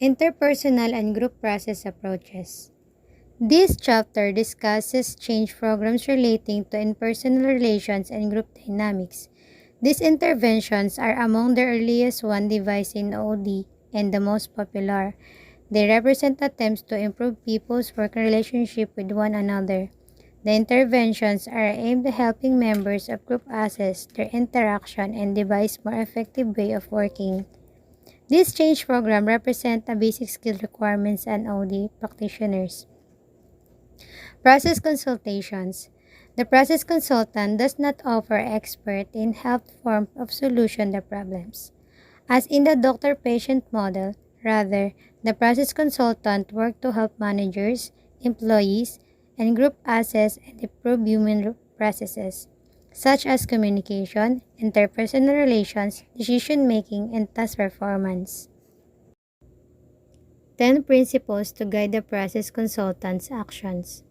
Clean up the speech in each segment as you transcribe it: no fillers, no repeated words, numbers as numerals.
Interpersonal and Group Process Approaches. This chapter discusses change programs relating to interpersonal relations and group dynamics. These interventions are among the earliest one devised in OD and the most popular. They represent attempts to improve people's working relationship with one another. The interventions are aimed at helping members of group assess their interaction and devise more effective way of working. This change program represents a basic skill requirements and OD practitioners. Process consultations. The process consultant does not offer expert in help form of solution the problems. As in the doctor-patient model, rather, the process consultant work to help managers, employees, and group assess and improve human processes, such as communication, interpersonal relations, decision-making, and task performance. 10 principles to guide the process consultant's actions.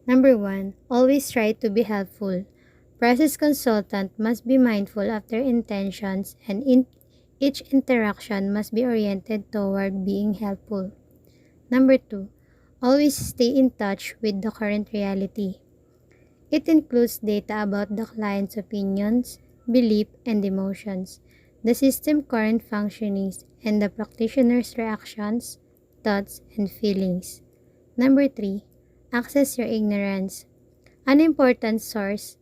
Number 1. Always try to be helpful. Process consultant must be mindful of their intentions and each interaction must be oriented toward being helpful. Number 2. Always stay in touch with the current reality. It includes data about the client's opinions, beliefs, and emotions, the system current functionings, and the practitioner's reactions, thoughts, and feelings. Number 3. Access your ignorance. An important source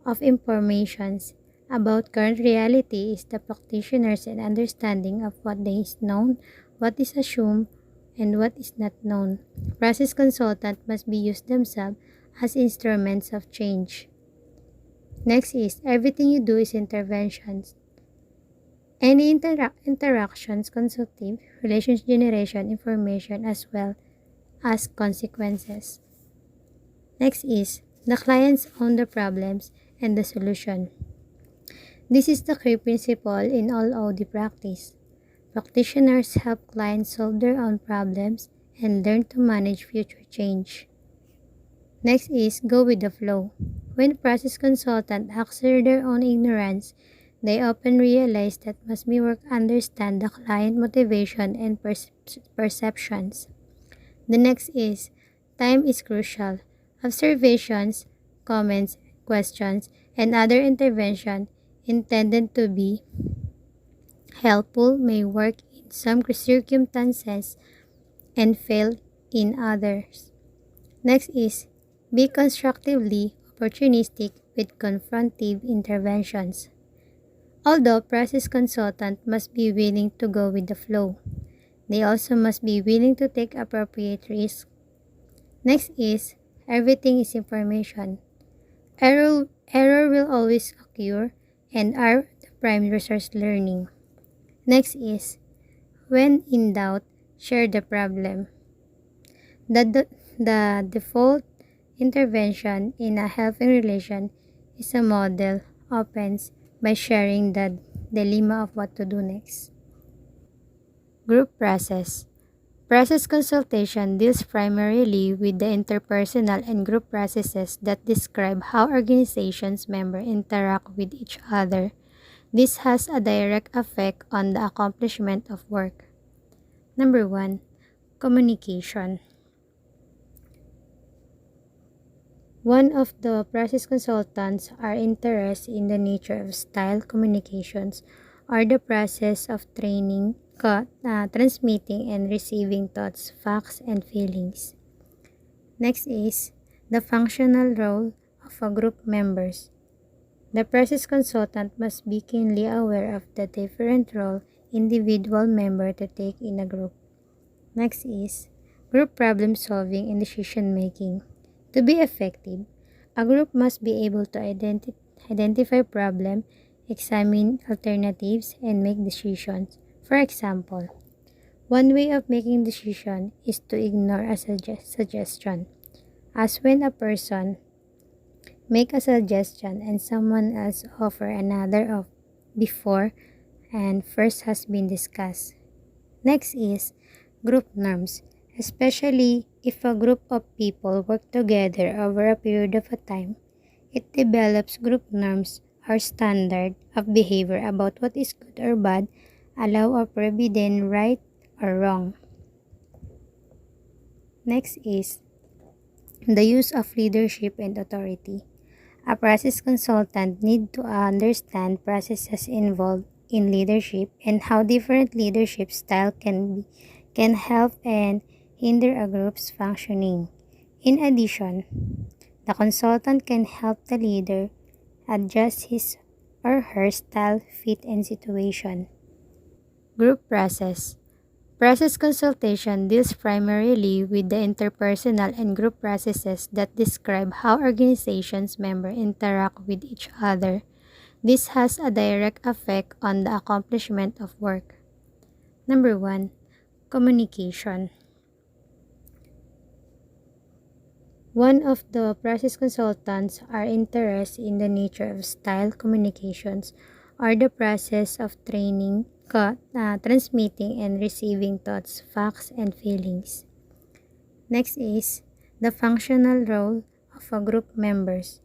of information about current reality is the practitioner's understanding of what is known, what is assumed, and what is not known. Process consultants must be used themselves as instruments of change. Next is, everything you do is interventions. Any interactions, consultative, relations generation, information as well as consequences. Next is, the clients own the problems and the solution. This is the key principle in all OD practice. Practitioners help clients solve their own problems and learn to manage future change. Next is, go with the flow. When process consultants accept their own ignorance, they often realize that must be work understand the client motivation and perceptions. The next is, time is crucial. Observations, comments, questions, and other intervention intended to be helpful may work in some circumstances and fail in others. Next is, be constructively opportunistic with confrontive interventions. Although process consultants must be willing to go with the flow, they also must be willing to take appropriate risks. Next is, everything is information. Error will always occur and are the prime resource learning. Next is, when in doubt, share the problem. The default intervention in a healthy relation is a model opens by sharing the dilemma of what to do next. Group process. Process consultation deals primarily with the interpersonal and group processes that describe how organizations members interact with each other. This has a direct effect on the accomplishment of work. Number 1. Communication. One of the process consultants are interested in the nature of style communications or the process of training, transmitting and receiving thoughts, facts, and feelings. Next is the functional role of a group members. The process consultant must be keenly aware of the different role individual member to take in a group. Next is group problem solving and decision making. To be effective, a group must be able to identify problem, examine alternatives, and make decisions. For example, one way of making decision is to ignore a suggestion, as when a person make a suggestion and someone else offer another of before and first has been discussed. Next is group norms, especially if a group of people work together over a period of time. It develops group norms or standard of behavior about what is good or bad, allow or forbidden, right or wrong. Next is the use of leadership and authority. A process consultant needs to understand processes involved in leadership and how different leadership style can help and hinder a group's functioning. In addition, the consultant can help the leader adjust his or her style, fit, and situation. Group process. Process consultation deals primarily with the interpersonal and group processes that describe how organizations members interact with each other. This has a direct effect on the accomplishment of work. Number 1. Communication. One of the process consultants are interested in the nature of style communications or the process of transmitting and receiving thoughts, facts, and feelings. Next is the functional role of a group members.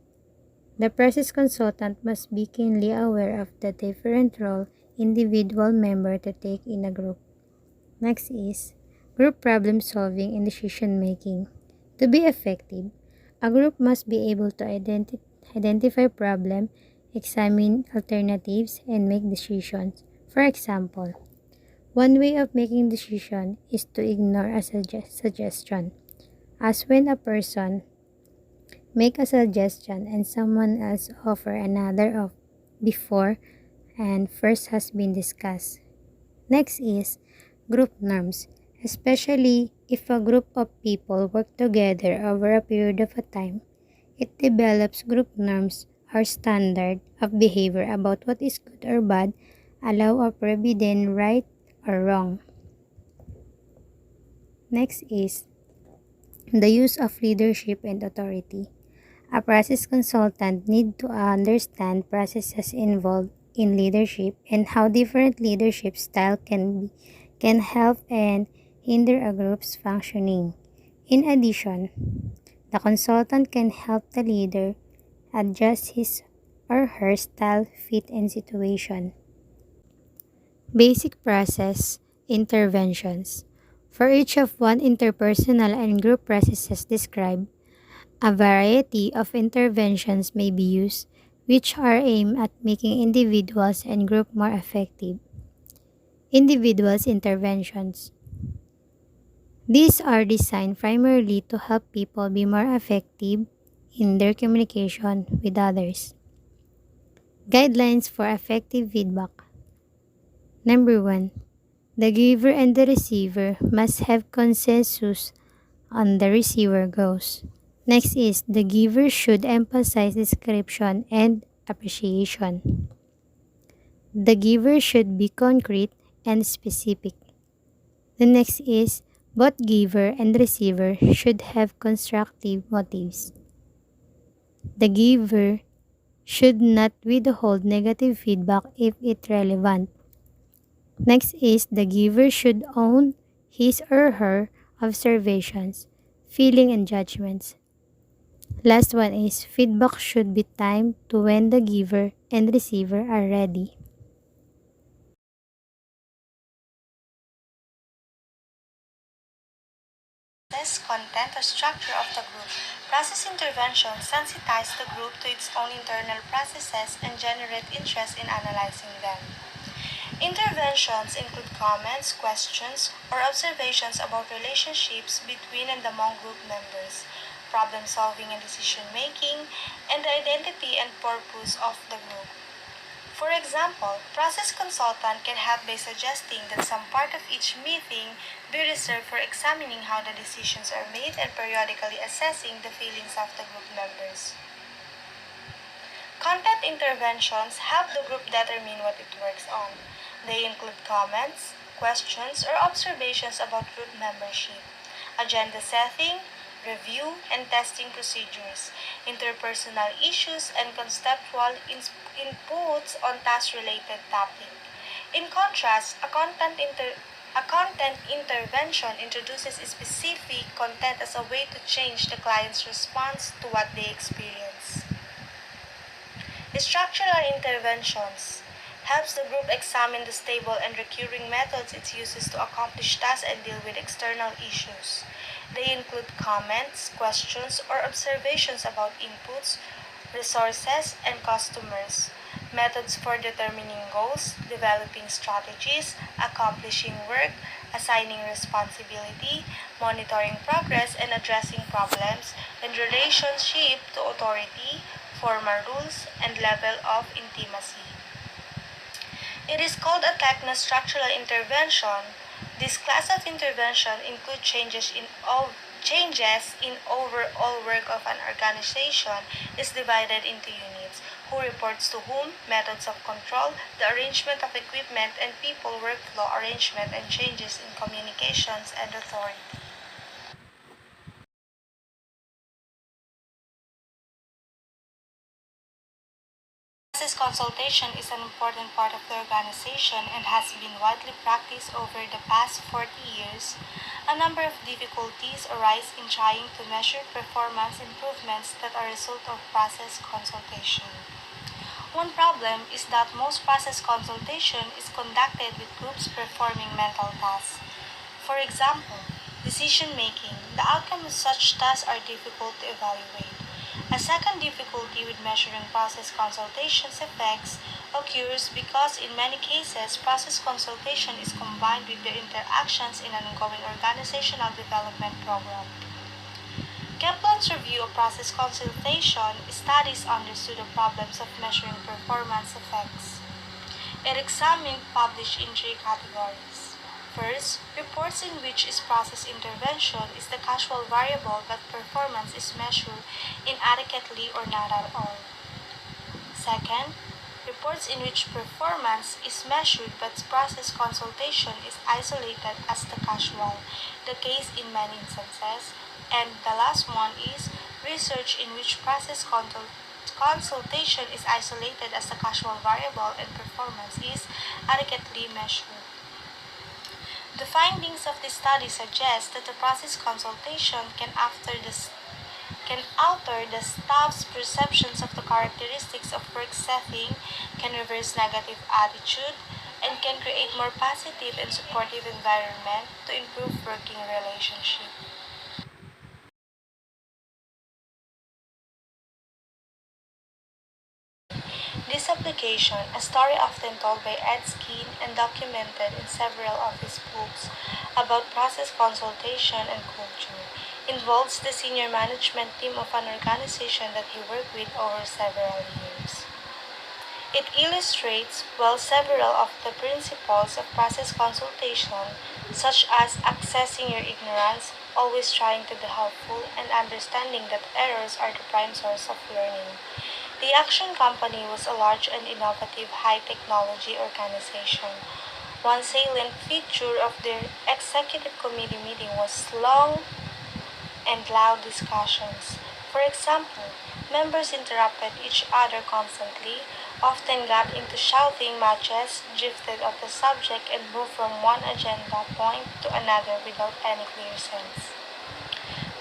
The process consultant must be keenly aware of the different role individual member to take in a group. Next is group problem solving and decision making. To be effective, a group must be able to identify problem, examine alternatives, and make decisions. For example, one way of making decision is to ignore a suggestion, as when a person make a suggestion and someone else offer another of before and first has been discussed. Next is group norms, especially if a group of people work together over a period of a time. It develops group norms or standard of behavior about what is good or bad, allow or forbidden, right or wrong. Next is the use of leadership and authority. A process consultant needs to understand processes involved in leadership and how different leadership style can help and hinder a group's functioning. In addition, the consultant can help the leader adjust his or her style, fit, and situation. Basic process interventions. For each of one interpersonal and group processes described, a variety of interventions may be used, which are aimed at making individuals and group more effective. Individuals' interventions. These are designed primarily to help people be more effective in their communication with others. Guidelines for effective feedback. Number 1. The giver and the receiver must have consensus on the receiver goals. Next is the giver should emphasize description and appreciation. The giver should be concrete and specific. The next is both giver and receiver should have constructive motives. The giver should not withhold negative feedback if it's relevant. Next is the giver should own his or her observations, feelings, and judgments. Last one is feedback should be timed to when the giver and receiver are ready. This content or structure of the group. Process intervention sensitize the group to its own internal processes and generate interest in analyzing them. Interventions include comments, questions, or observations about relationships between and among group members, problem solving and decision making, and the identity and purpose of the group. For example, process consultant can help by suggesting that some part of each meeting be reserved for examining how the decisions are made and periodically assessing the feelings of the group members. Content interventions help the group determine what it works on. They include comments, questions, or observations about group membership, agenda setting, review and testing procedures, interpersonal issues, and conceptual inputs on task-related topic. In contrast, a content intervention introduces specific content as a way to change the client's response to what they experience. Structural interventions helps the group examine the stable and recurring methods it uses to accomplish tasks and deal with external issues. They include comments, questions, or observations about inputs, resources, and customers, methods for determining goals, developing strategies, accomplishing work, assigning responsibility, monitoring progress, and addressing problems, and relationship to authority, formal rules, and level of intimacy. It is called a techno-structural intervention. This class of intervention includes changes in overall work of an organization is divided into units, who reports to whom, methods of control, the arrangement of equipment and people workflow arrangement and changes in communications and authority. Process consultation is an important part of the organization and has been widely practiced over the past 40 years. A number of difficulties arise in trying to measure performance improvements that are a result of process consultation. One problem is that most process consultation is conducted with groups performing mental tasks. For example, decision making. The outcome of such tasks are difficult to evaluate. A second difficulty with measuring process consultation's effects occurs because in many cases process consultation is combined with their interactions in an ongoing organizational development program. Kaplan's review of process consultation studies understood the problems of measuring performance effects. It examined published in three categories. First, reports in which is process intervention is the causal variable but performance is measured inadequately or not at all. Second, reports in which performance is measured but process consultation is isolated as the causal, the case in many instances. And the last one is research in which process consultation is isolated as the causal variable and performance is adequately measured. The findings of this study suggest that the process consultation can alter the staff's perceptions of the characteristics of work setting, can reverse negative attitude, and can create more positive and supportive environment to improve working relationship. This application, a story often told by Ed Skeen and documented in several of his books about process consultation and culture, involves the senior management team of an organization that he worked with over several years. It illustrates well several of the principles of process consultation, such as accessing your ignorance, always trying to be helpful, and understanding that errors are the prime source of learning. The Action Company was a large and innovative high-technology organization. One salient feature of their executive committee meeting was long and loud discussions. For example, members interrupted each other constantly, often got into shouting matches, drifted off the subject, and moved from one agenda point to another without any clear sense.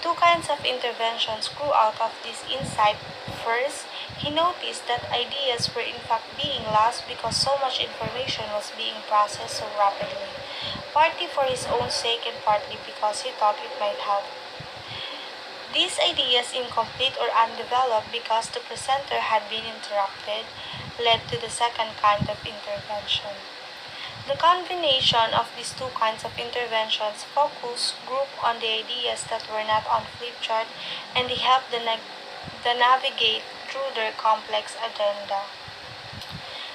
Two kinds of interventions grew out of this insight. First, he noticed that ideas were in fact being lost because so much information was being processed so rapidly, partly for his own sake and partly because he thought it might help. These ideas, incomplete or undeveloped because the presenter had been interrupted, led to the second kind of intervention. The combination of these two kinds of interventions focused group on the ideas that were not on flipchart and they helped the navigate through their complex agenda.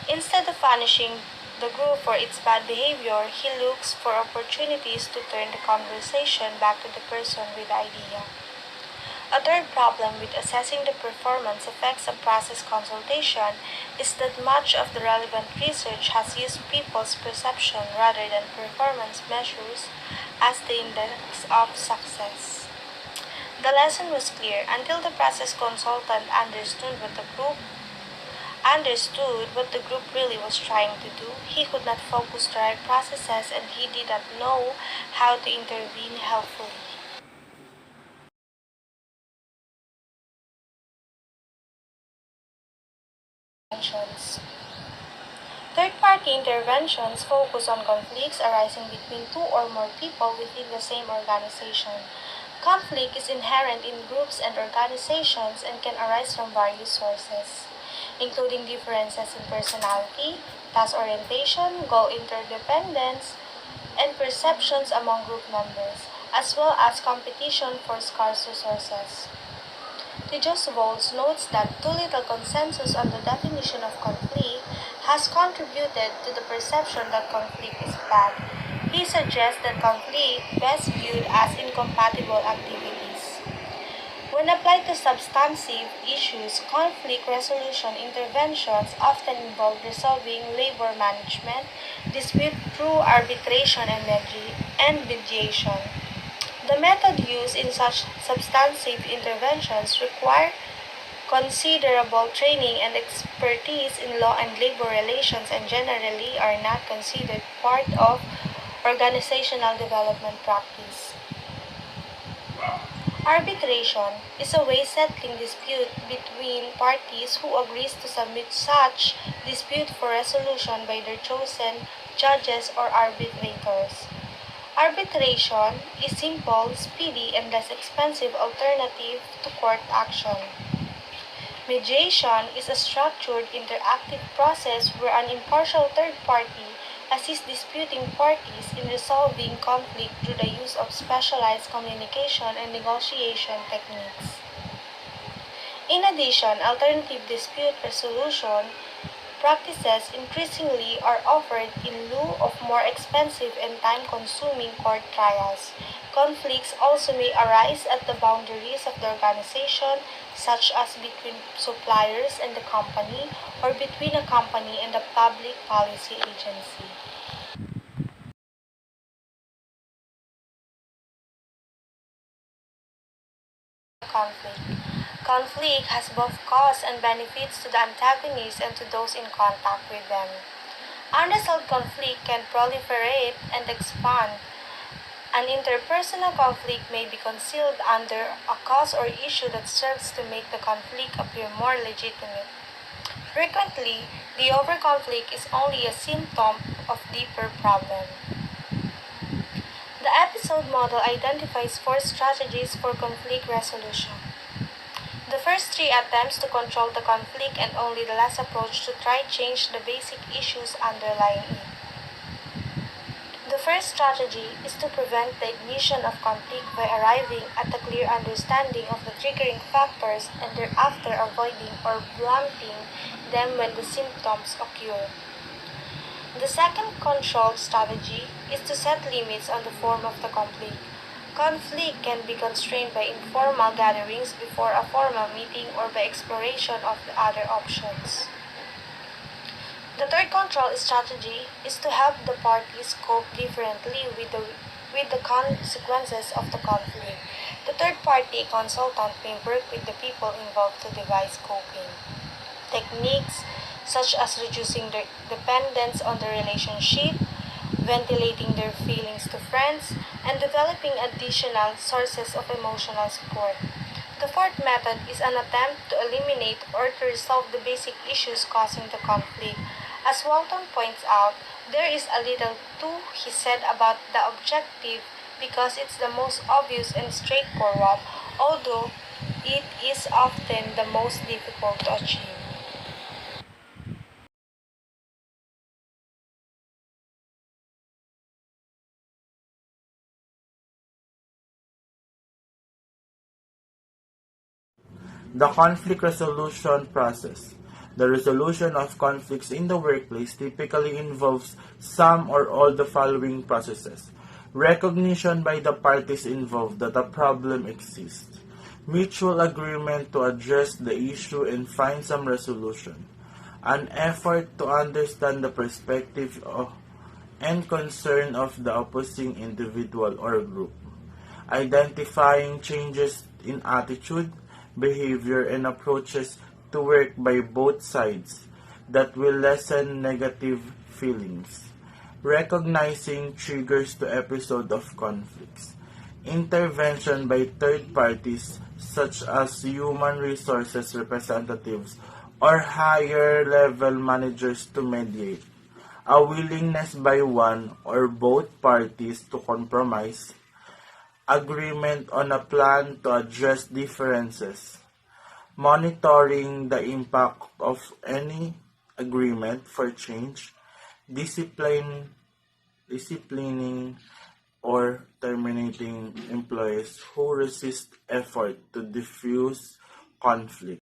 Instead of punishing the group for its bad behavior, he looks for opportunities to turn the conversation back to the person with the idea. A third problem with assessing the performance effects of process consultation is that much of the relevant research has used people's perception rather than performance measures as the index of success. The lesson was clear until the process consultant understood what the group really was trying to do. He could not focus the right processes and he did not know how to intervene helpfully. Third Third-party interventions focus on conflicts arising between two or more people within the same organization. Conflict is inherent in groups and organizations and can arise from various sources, including differences in personality, task orientation, goal interdependence, and perceptions among group members, as well as competition for scarce resources. Volz notes that too little consensus on the definition of conflict has contributed to the perception that conflict is bad. He suggests that conflict best viewed as incompatible activities. When applied to substantive issues, conflict resolution interventions often involve resolving labor management, dispute through arbitration and mediation. The method used in such substantive interventions require considerable training and expertise in law and labor relations and generally are not considered part of organizational development practice. Arbitration is a way settling dispute between parties who agrees to submit such dispute for resolution by their chosen judges or arbitrators. Arbitration is simple, speedy, and less expensive alternative to court action. Mediation is a structured, interactive process where an impartial third party assists disputing parties in resolving conflict through the use of specialized communication and negotiation techniques. In addition, alternative dispute resolution practices increasingly are offered in lieu of more expensive and time-consuming court trials. Conflicts also may arise at the boundaries of the organization, such as between suppliers and the company, or between a company and a public policy agency. Conflict. Conflict has both costs and benefits to the antagonists and to those in contact with them. Unresolved conflict can proliferate and expand. An interpersonal conflict may be concealed under a cause or issue that serves to make the conflict appear more legitimate. Frequently, the over-conflict is only a symptom of deeper problem. The episode model identifies four strategies for conflict resolution. The first three attempts to control the conflict and only the last approach to try change the basic issues underlying it. The first strategy is to prevent the ignition of conflict by arriving at a clear understanding of the triggering factors and thereafter avoiding or blunting them when the symptoms occur. The second control strategy is to set limits on the form of the conflict. Conflict can be constrained by informal gatherings before a formal meeting or by exploration of the other options. The third control strategy is to help the parties cope differently with the consequences of the conflict. The third-party consultant may work with the people involved to devise coping techniques such as reducing their dependence on the relationship, ventilating their feelings to friends, and developing additional sources of emotional support. The fourth method is an attempt to eliminate or to resolve the basic issues causing the conflict. As Walton points out, there is a little to he said about the objective because it's the most obvious and straightforward, although it is often the most difficult to achieve. The conflict resolution process. The resolution of conflicts in the workplace typically involves some or all the following processes. Recognition by the parties involved that a problem exists. Mutual agreement to address the issue and find some resolution. An effort to understand the perspective and concern of the opposing individual or group. Identifying changes in attitude, behavior, and approaches to work by both sides that will lessen negative feelings. Recognizing triggers to episode of conflicts. Intervention by third parties such as human resources representatives or higher level managers to mediate. a willingness by one or both parties to compromise, agreement on a plan to address differences, monitoring the impact of any agreement for change, disciplining or terminating employees who resist effort to diffuse conflict.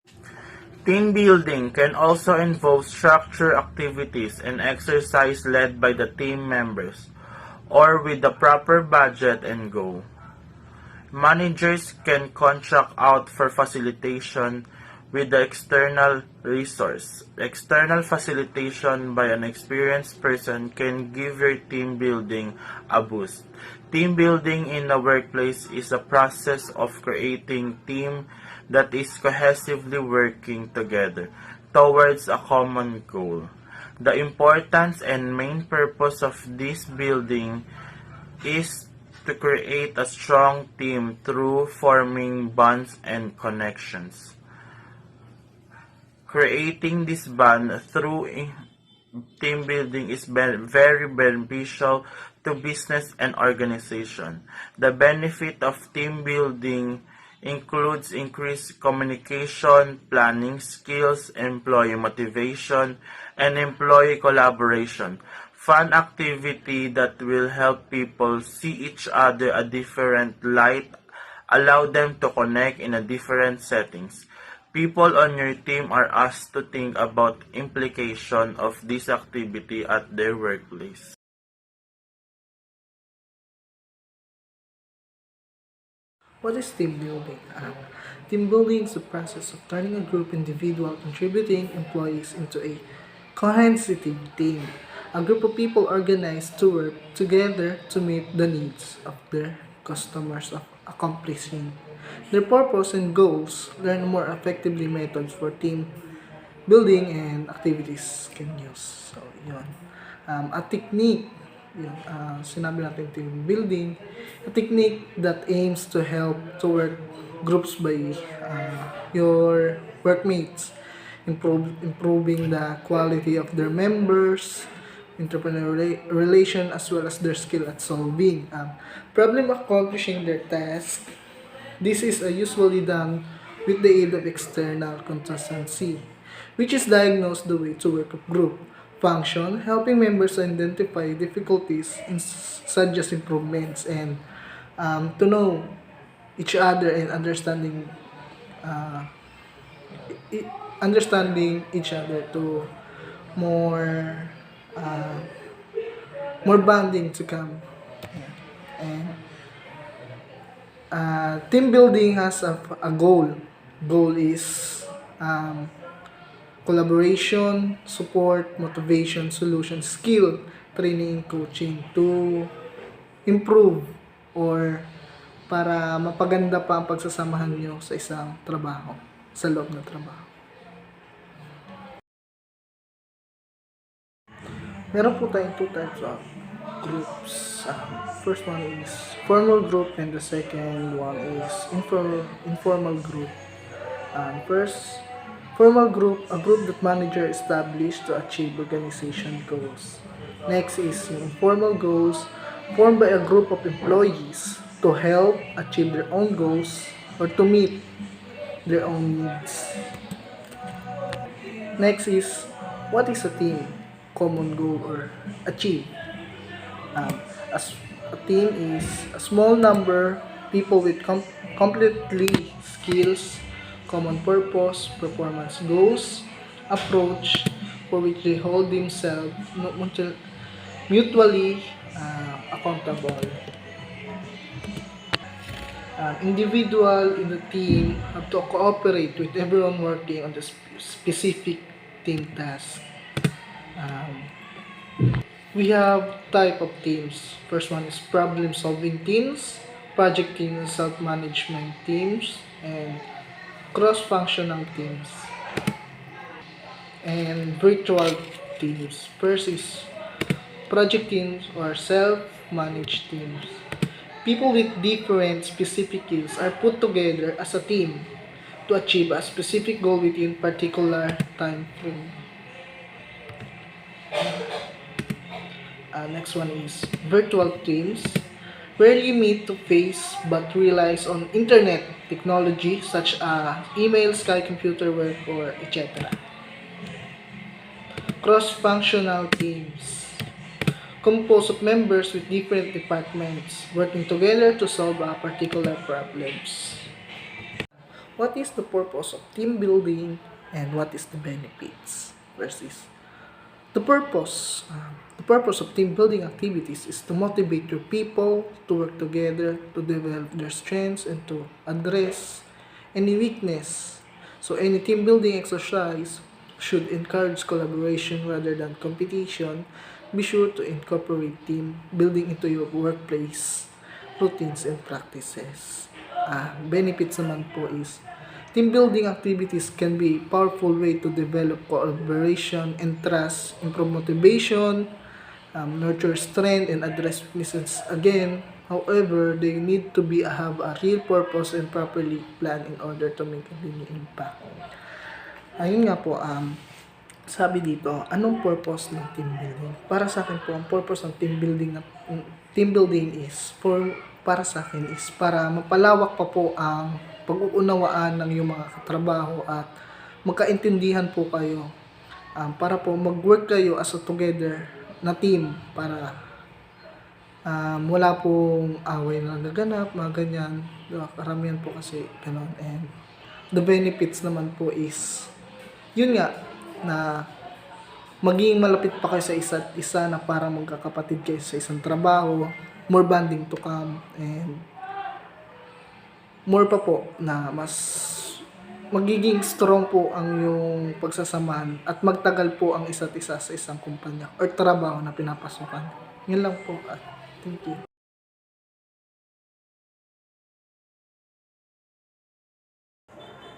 Team building can also involve structured activities and exercise led by the team members or with the proper budget and goal. Managers can contract out for facilitation with the external resource. External facilitation by an experienced person can give your team building a boost. Team building in the workplace is a process of creating team that is cohesively working together towards a common goal. The importance and main purpose of this building is to create a strong team through forming bonds and connections. Creating this bond through team building is very beneficial to business and organization. The benefit of team building includes increased communication, planning skills, employee motivation, and employee collaboration. Fun activity that will help people see each other a different light, allow them to connect in a different settings. People on your team are asked to think about implication of this activity at their workplace. What is team building? Team building is the process of turning a group of individual contributing employees into a cohesive team. A group of people organized to work together to meet the needs of their customers of accomplishing their purpose and goals. Learn more effectively methods for team building and activities can use. So, yun. A technique, yun, sinabi natin team building, a technique that aims to help to work groups by your workmates, improving the quality of their members, entrepreneurial relation as well as their skill at solving problem accomplishing their task. This is usually done with the aid of external consultancy, which is diagnose the way to work of group function, helping members identify difficulties and suggest improvements and to know each other and uh, understanding each other to more uh, more bonding to come. And team building has a goal. Goal is collaboration, support, motivation, solution, skill, training, coaching to improve or para mapaganda pa ang pagsasamahan nyo sa isang trabaho, sa loob ng trabaho. Meron po tayong two types of groups. First one is formal group and the second one is informal group. First, formal group, a group that manager established to achieve organization goals. Next is informal goals, formed by a group of employees to help achieve their own goals or to meet their own needs. Next is, what is a team? Common goal or achieve. As a team is a small number people with completely skills, common purpose, performance goals, approach for which they hold themselves mutually accountable. Individual in the team have to cooperate with everyone working on the specific team task. We have type of teams. First one is problem solving teams, project teams, self-management teams, and cross-functional teams. And virtual teams. First is project teams or self-managed teams. People with different specific skills are put together as a team to achieve a specific goal within particular time frame. Next one is virtual teams, where you meet to face but relies on internet technology such as email, Skype, computer work, or etc. Cross-functional teams, composed of members with different departments working together to solve a particular problems. What is the purpose of team building and what is the benefits? Versus the purpose of team building activities is to motivate your people to work together, to develop their strengths, and to address any weakness. So any team building exercise should encourage collaboration rather than competition. Be sure to incorporate team building into your workplace routines and practices. Benefits naman po is team building activities can be a powerful way to develop collaboration and trust, improve motivation, nurture strength, and address weaknesses again. However, they need to have a real purpose and properly planned in order to make a lasting impact. Ayun nga po, sabi dito, anong purpose ng team building? Para sa akin po, ang purpose ng team building is para sa akin is para mapalawak pa po ang pag-uunawaan ng iyong mga katrabaho at magkaintindihan po kayo, para po mag-work kayo as a together na team para wala pong away na nagaganap, mga ganyan. Karamihan po kasi ganun. And the benefits naman po is yun nga, na maging malapit pa kayo sa isa't isa na para magkakapatid kayo sa isang trabaho, more bonding to come, and more pa po na mas magiging strong po ang yung pagsasamahan at magtagal po ang isa't isa sa isang kumpanya or trabaho na pinapasukan. Yun lang po at thank you.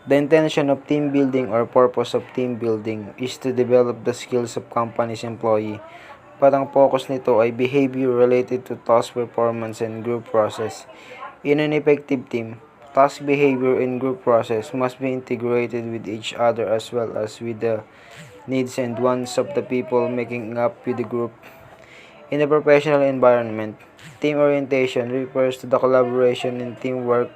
The intention of team building or purpose of team building is to develop the skills of company's employee. Parang focus nito ay behavior related to task performance and group process. In an effective team, task behavior and group process must be integrated with each other as well as with the needs and wants of the people making up with the group. In a professional environment, team orientation refers to the collaboration and teamwork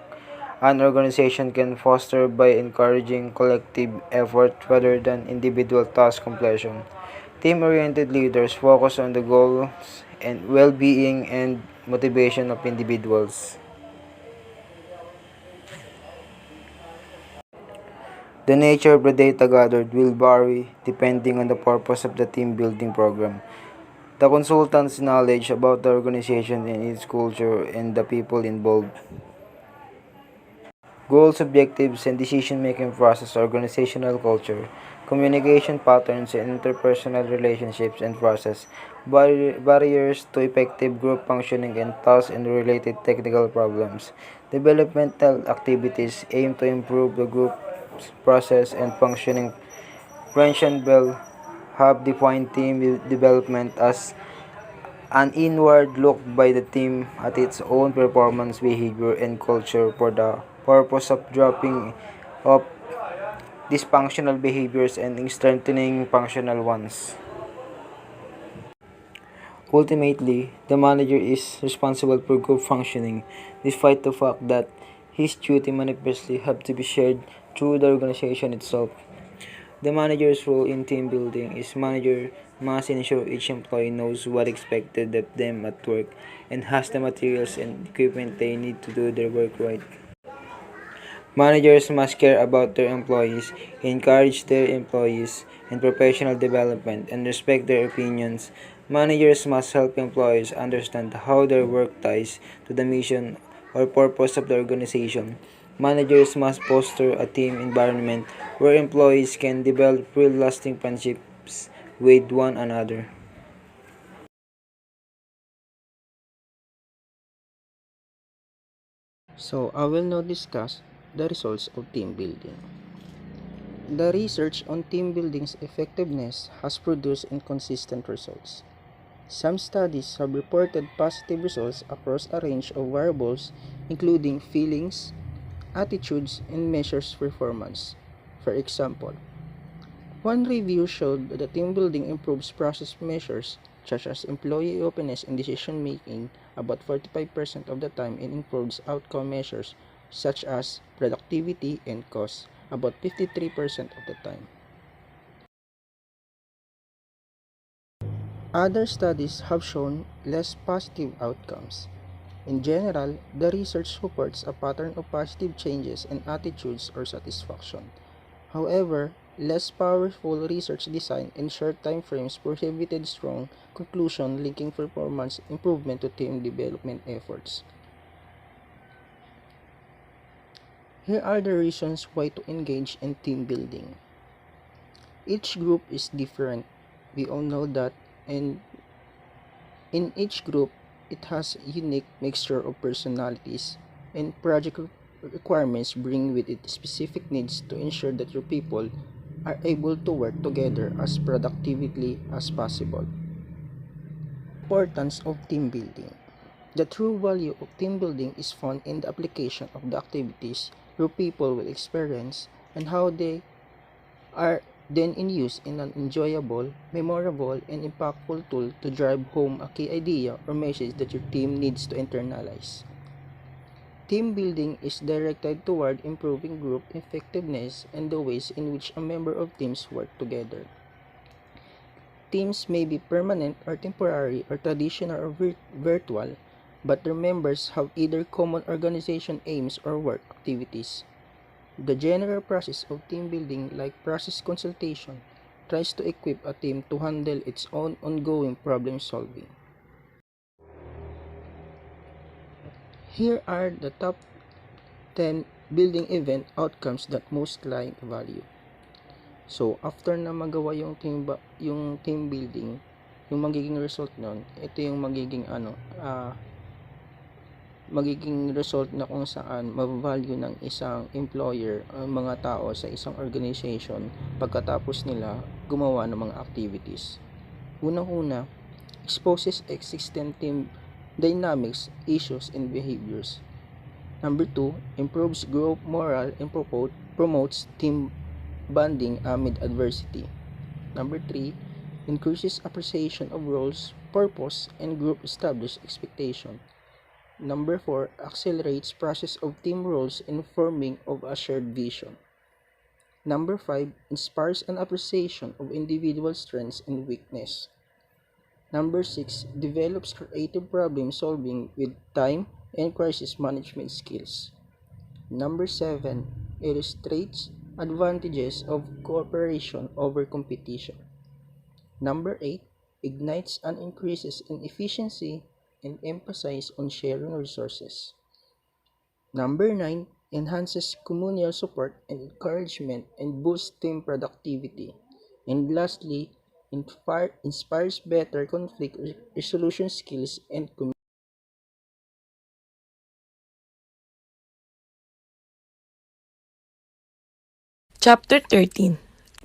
an organization can foster by encouraging collective effort rather than individual task completion. Team-oriented leaders focus on the goals and well-being and motivation of individuals. The nature of the data gathered will vary depending on the purpose of the team building program. The consultant's knowledge about the organization and its culture and the people involved. Goals, objectives, and decision-making process, organizational culture, communication patterns and interpersonal relationships and process, barriers to effective group functioning and tasks and related technical problems. Developmental activities aim to improve the group's process and functioning. French and Bell have defined team development as an inward look by the team at its own performance, behavior, and culture for the purpose of dropping off dysfunctional behaviors and strengthening functional ones. Ultimately, the manager is responsible for group functioning, despite the fact that his duty manifestly have to be shared through the organization itself. The manager's role in team building is manager must ensure each employee knows what expected of them at work and has the materials and equipment they need to do their work right. Managers must care about their employees, encourage their employees in professional development, and respect their opinions. Managers must help employees understand how their work ties to the mission or purpose of the organization. Managers must foster a team environment where employees can develop real lasting friendships with one another. So, I will now discuss the results of team building. The research on team building's effectiveness has produced inconsistent results. Some studies have reported positive results across a range of variables, including feelings, attitudes, and measures performance. For example, One review showed that team building improves process measures such as employee openness in decision making about 45% of the time and improves outcome measures such as productivity and cost about 53% of the time. Other studies have shown less positive outcomes. In general, the research supports a pattern of positive changes in attitudes or satisfaction. However, less powerful research design and short time frames prohibited strong conclusion linking performance improvement to team development efforts. Here are the reasons why to engage in team building. Each group is different. We all know that, and in each group, it has a unique mixture of personalities, and project requirements bring with it specific needs to ensure that your people are able to work together as productively as possible. Importance of team building. The true value of team building is found in the application of the activities your people will experience and how they are then in use in an enjoyable, memorable, and impactful tool to drive home a key idea or message that your team needs to internalize. Team building is directed toward improving group effectiveness and the ways in which a member of teams work together. Teams may be permanent or temporary or traditional or virtual, but their members have either common organization aims or work activities. The general process of team building, like process consultation, tries to equip a team to handle its own ongoing problem solving. Here are the top 10 building event outcomes that most client value. So, after na magawa yung team building, yung magiging result nun, ito yung magiging result na kung saan ma-value ng isang employer ang mga tao sa isang organization pagkatapos nila gumawa ng mga activities. Unang-una, exposes existing team dynamics, issues, and behaviors. Number 2, improves group morale and promotes team bonding amid adversity. Number 3, increases appreciation of roles, purpose, and group established expectation. Number 4, accelerates process of team roles in forming of a shared vision. Number 5, inspires an appreciation of individual strengths and weakness. Number 6, develops creative problem solving with time and crisis management skills. Number 7, illustrates advantages of cooperation over competition. Number 8, ignites and increases in efficiency and emphasize on sharing resources. Number 9, enhances communal support and encouragement and boosts team productivity. And lastly, inspires better conflict resolution skills and community. Chapter 13.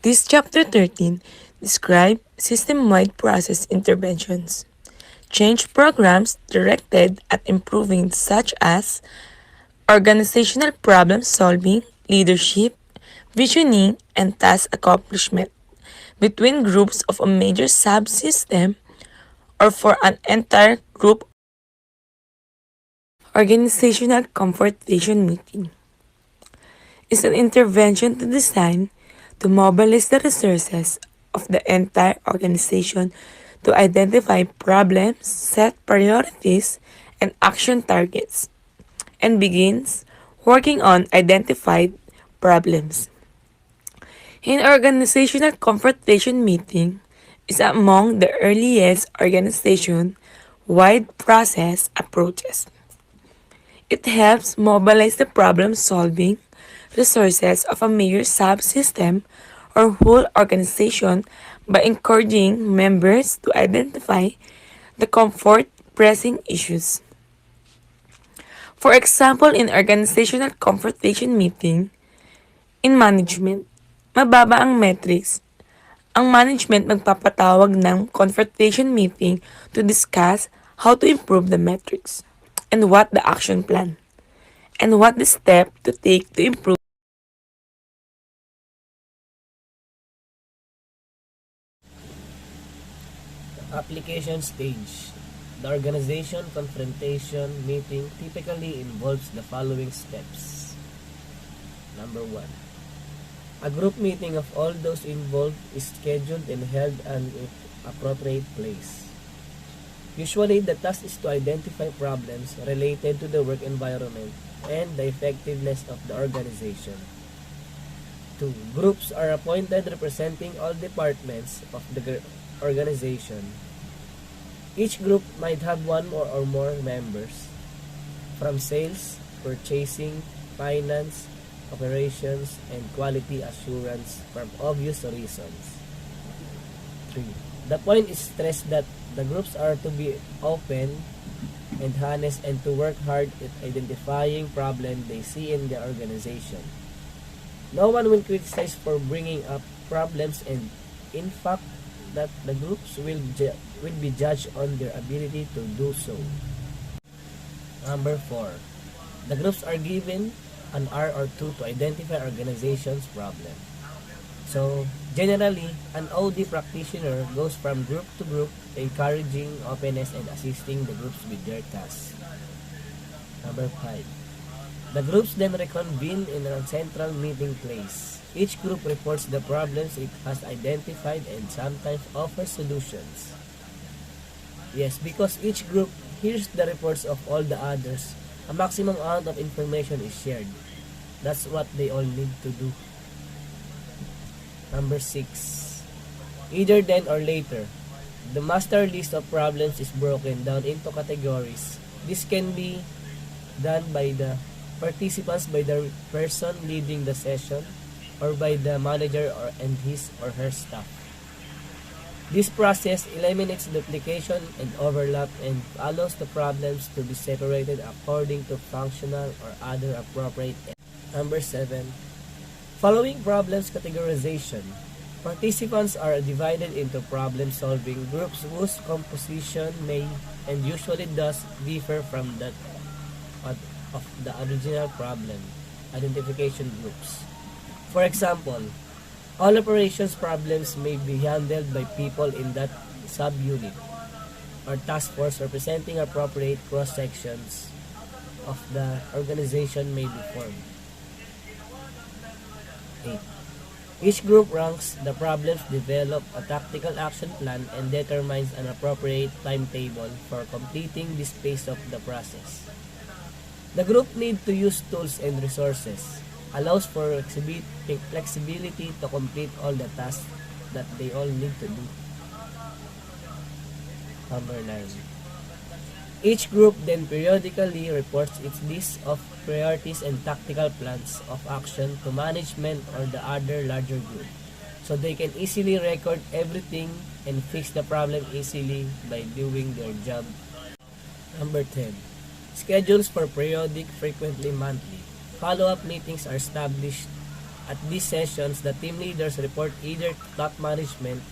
This chapter 13 describes system-wide process interventions. Change programs directed at improving such as organizational problem solving, leadership, visioning, and task accomplishment between groups of a major subsystem or for an entire group. Organizational confrontation meeting is an intervention to design to mobilize the resources of the entire organization to identify problems, set priorities, and action targets, and begins working on identified problems. An organizational confrontation meeting is among the earliest organization-wide process approaches. It helps mobilize the problem-solving resources of a major subsystem or whole organization by encouraging members to identify the comfort pressing issues. For example, in organizational confrontation meeting, in management, mababa ang metrics. Ang management magpapatawag ng confrontation meeting to discuss how to improve the metrics and what the action plan and what the step to take to improve Application stage. The organization confrontation meeting typically involves the following steps. Number 1. A group meeting of all those involved is scheduled and held at an appropriate place. Usually, the task is to identify problems related to the work environment and the effectiveness of the organization. 2. Groups are appointed representing all departments of the organization. Each group might have one or more members from sales, purchasing, finance, operations, and quality assurance for obvious reasons. 3. The point is stressed that the groups are to be open and honest and to work hard at identifying problems they see in the organization. No one will criticize for bringing up problems, and in fact that the groups will be judged on their ability to do so. Number 4. The groups are given an hour or two to identify organization's problem. So, generally, an OD practitioner goes from group to group, encouraging openness and assisting the groups with their tasks. Number 5. The groups then reconvene in a central meeting place. Each group reports the problems it has identified and sometimes offers solutions. Yes, because each group hears the reports of all the others, a maximum amount of information is shared. That's what they all need to do. Number 6. Either then or later, the master list of problems is broken down into categories. This can be done by the participants, by the person leading the session, or by the manager and his or her staff. This process eliminates duplication and overlap and allows the problems to be separated according to functional or other appropriate. Number 7. Following problems categorization. Participants are divided into problem-solving groups whose composition may and usually does differ from that of the original problem identification groups. For example, all operations problems may be handled by people in that subunit or task force representing appropriate cross-sections of the organization may be formed. 8. Each group ranks the problems, develop a tactical action plan, and determines an appropriate timetable for completing this phase of the process. The group need to use tools and resources, allows for flexibility to complete all the tasks that they all need to do. Number 9. Each group then periodically reports its list of priorities and tactical plans of action to management or the other larger group, so they can easily record everything and fix the problem easily by doing their job. Number 10. Schedules for periodic, frequently monthly. Follow-up meetings are established. At these sessions, the team leaders report either to top management,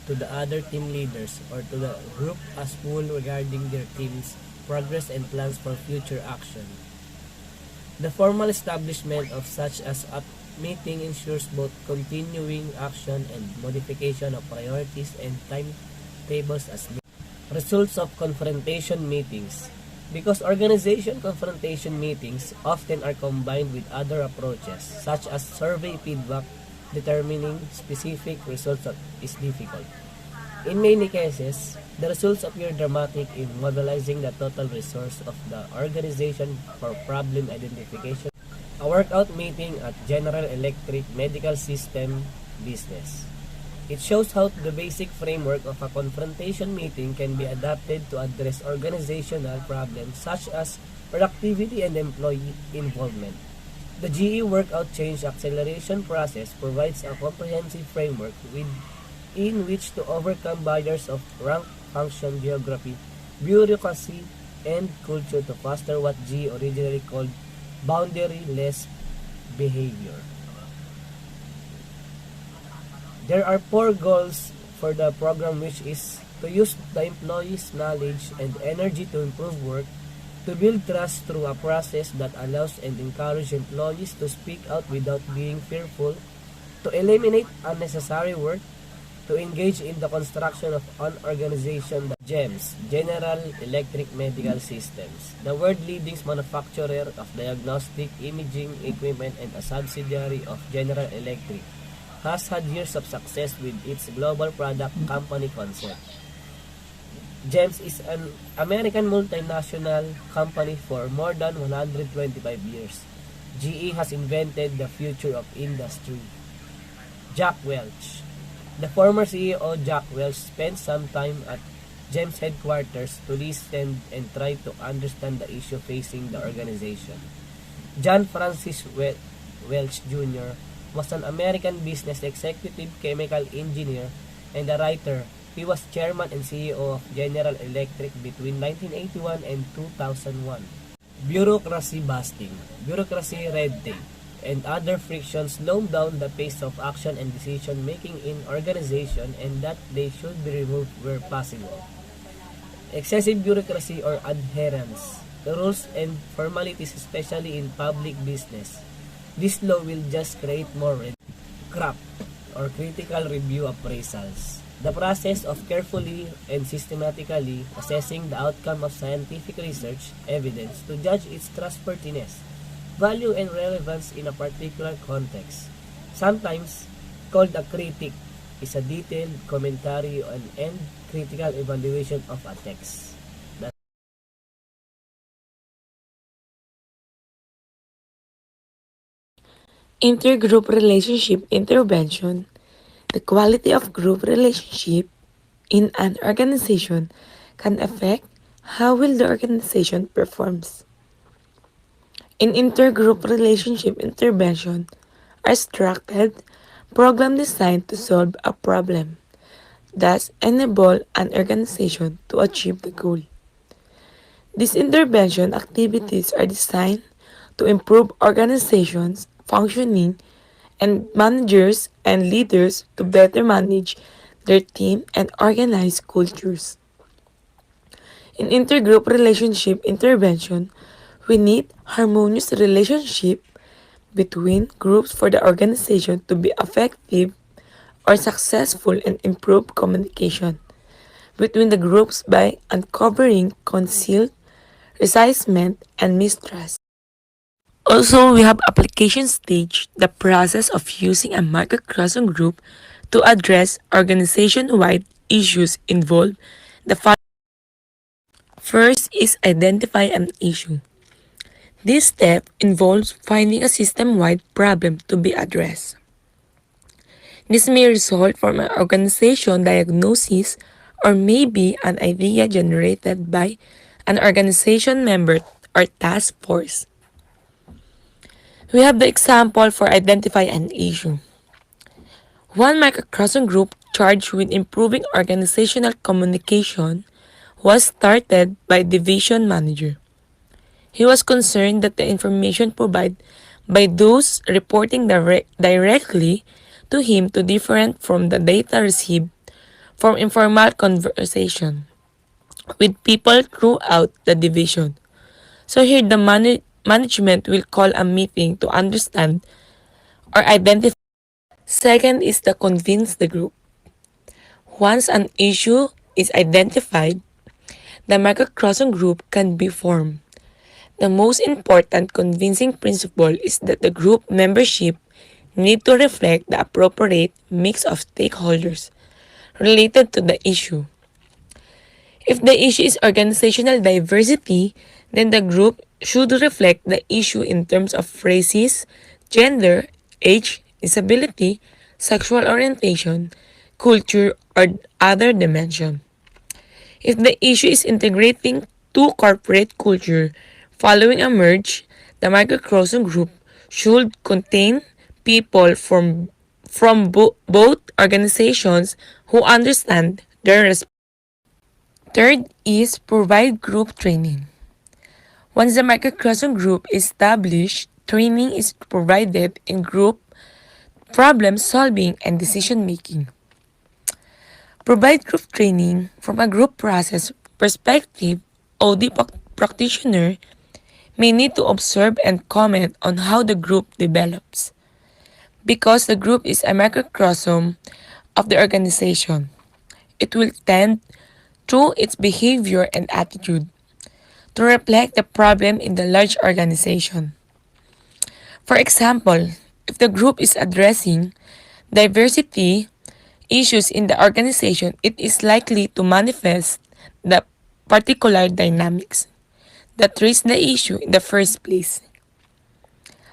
to the other team leaders, or to the group as whole regarding their team's progress and plans for future action. The formal establishment of such as a meeting ensures both continuing action and modification of priorities and timetables as needed. Results of confrontation meetings. Because organization confrontation meetings often are combined with other approaches, such as survey feedback, determining specific results is difficult. In many cases, the results appear dramatic in mobilizing the total resource of the organization for problem identification. A workout meeting at General Electric Medical System business. It shows how the basic framework of a confrontation meeting can be adapted to address organizational problems such as productivity and employee involvement. The GE Workout Change Acceleration process provides a comprehensive framework in which to overcome barriers of rank, function, geography, bureaucracy, and culture to foster what GE originally called boundary-less behavior. There are 4 goals for the program, which is to use the employees' knowledge and energy to improve work, to build trust through a process that allows and encourages employees to speak out without being fearful, to eliminate unnecessary work, to engage in the construction of an organization that GEMS, General Electric Medical Systems, the world leading manufacturer of diagnostic imaging equipment and a subsidiary of General Electric, has had years of success with its global product company concept. GEMS is an American multinational company for more than 125 years. GE has invented the future of industry. Jack Welch. The former CEO Jack Welch spent some time at GEMS headquarters to listen and try to understand the issue facing the organization. John Francis Welch Jr. was an American business executive, chemical engineer, and a writer. He was chairman and CEO of General Electric between 1981 and 2001. Bureaucracy busting, bureaucracy red tape, and other frictions slow down the pace of action and decision making in organization, and that they should be removed where possible. Excessive bureaucracy or adherence to rules and formalities, especially in public business. This law will just create more crap or critical review appraisals. The process of carefully and systematically assessing the outcome of scientific research evidence to judge its trustworthiness, value, and relevance in a particular context. Sometimes called a critic, is a detailed commentary on and critical evaluation of a text. Intergroup relationship intervention. The quality of group relationship in an organization can affect how well the organization performs. In intergroup relationship intervention are structured program designed to solve a problem, thus enable an organization to achieve the goal. These intervention activities are designed to improve organizations functioning and managers and leaders to better manage their team and organize cultures. In intergroup relationship intervention, we need harmonious relationship between groups for the organization to be effective or successful and improve communication between the groups by uncovering concealed resentment and mistrust. Also, we have application stage, the process of using a microcosm group to address organization-wide issues involve the following. First is identify an issue. This step involves finding a system-wide problem to be addressed. This may result from an organization diagnosis or maybe an idea generated by an organization member or task force. We have the example for identify an issue. One microcosm group charged with improving organizational communication was started by division manager. He was concerned that the information provided by those reporting directly to him to different from the data received from informal conversation with people throughout the division. So here the management will call a meeting to understand or identify. Second is to convince the group. Once an issue is identified, the microcosm group can be formed. The most important convincing principle is that the group membership need to reflect the appropriate mix of stakeholders related to the issue. If the issue is organizational diversity, then the group should reflect the issue in terms of races, gender, age, disability, sexual orientation, culture, or other dimension. If the issue is integrating two corporate culture following a merge, the microcosm group should contain people from both organizations who understand their responsibilities. Third is provide group training. Once the microcosm group is established, training is provided in group problem solving and decision making. Provide group training from a group process perspective. OD practitioner may need to observe and comment on how the group develops. Because the group is a microcosm, of the organization. It will tend, through its behavior and attitude, to reflect the problem in the large organization. For example, if the group is addressing diversity issues in the organization, it is likely to manifest the particular dynamics that raised the issue in the first place.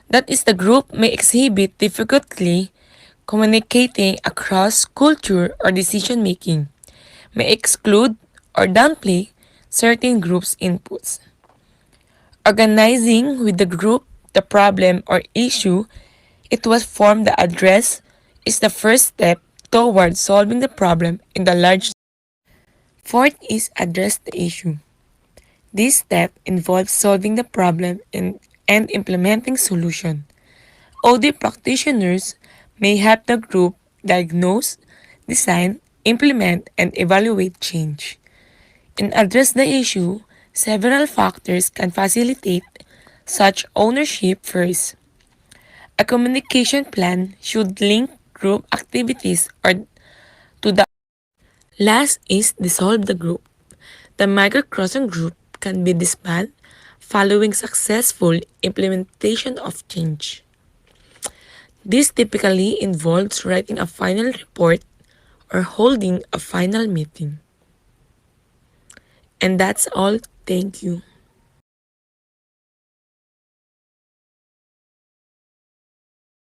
That is, the group may exhibit difficulty communicating across culture or decision making, may exclude or downplay certain groups' inputs. Organizing with the group the problem or issue it was formed to address is the first step toward solving the problem in the large. Fourth is address the issue. This step involves solving the problem and implementing solution. OD practitioners may help the group diagnose, design, implement, and evaluate change. In address the issue, several factors can facilitate such ownership. First, a communication plan should link group activities or to the. Last is dissolve the group. The microcosm group can be disbanded following successful implementation of change. This typically involves writing a final report or holding a final meeting. And that's all. Thank you.